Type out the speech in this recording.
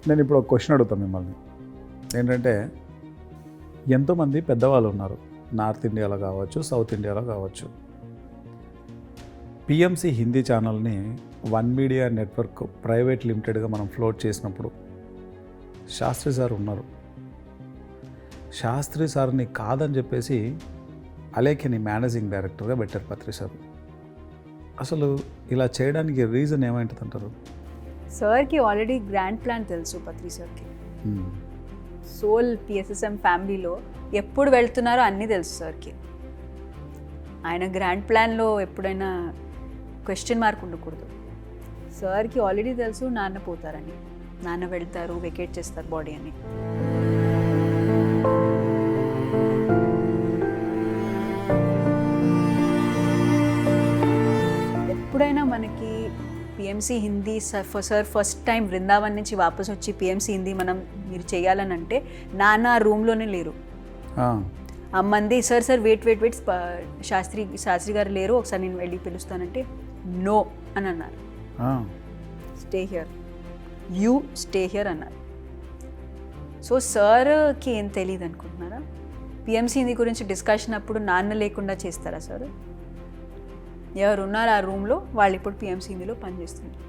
నేను ఇప్పుడు ఒక క్వశ్చన్ అడుగుతాను మిమ్మల్ని. ఏంటంటే ఎంతోమంది పెద్దవాళ్ళు ఉన్నారు, నార్త్ ఇండియాలో కావచ్చు, సౌత్ ఇండియాలో కావచ్చు. పిఎంసి హిందీ ఛానల్ని వన్ మీడియా నెట్వర్క్ ప్రైవేట్ లిమిటెడ్గా మనం ఫ్లోట్ చేసినప్పుడు శాస్త్రి సార్ ఉన్నారు. శాస్త్రి సార్ని కాదని చెప్పేసి అలేఖ్యని మేనేజింగ్ డైరెక్టర్గా పెట్టారు పత్రి సార్. అసలు ఇలా చేయడానికి రీజన్ ఏమైంటుంది అంటారు? సార్కి ఆల్రెడీ గ్రాండ్ ప్లాన్ తెలుసు పత్రి సార్కి. సోల్ పిఎస్ఎస్ఎం ఫ్యామిలీలో ఎప్పుడు వెళ్తున్నారో అన్నీ తెలుసు సార్కి. ఆయన గ్రాండ్ ప్లాన్లో ఎప్పుడైనా క్వశ్చన్ మార్క్ ఉండకూడదు. సార్కి ఆల్రెడీ తెలుసు నాన్న పోతారని, నాన్న వెళ్తారు, వెకేట్ చేస్తారు బాడీ అని. ఎప్పుడైనా మనకి PMC Hindi sir first time Brindavan నుంచి వాపస్ వచ్చి పిఎంసి హిందీ మీరు చేయాలని అంటే నాన్న రూమ్లోనే లేరు. అమ్మంది సార్ వెయిట్ శాస్త్రి గారు లేరు, ఒకసారి నేను వెళ్ళి పిలుస్తానంటే నో అని అన్నారు. Stay here, you stay here అన్నారు. సో సార్కి ఏం తెలియదు అనుకుంటున్నారా? పిఎంసి హిందీ గురించి డిస్కషన్ అప్పుడు నాన్న లేకుండా చేస్తారా సార్? ఎవరు ఉన్నారు ఆ రూమ్లో, వాళ్ళు ఇప్పుడు పిఎంసి హిందీలో పనిచేస్తున్నారు.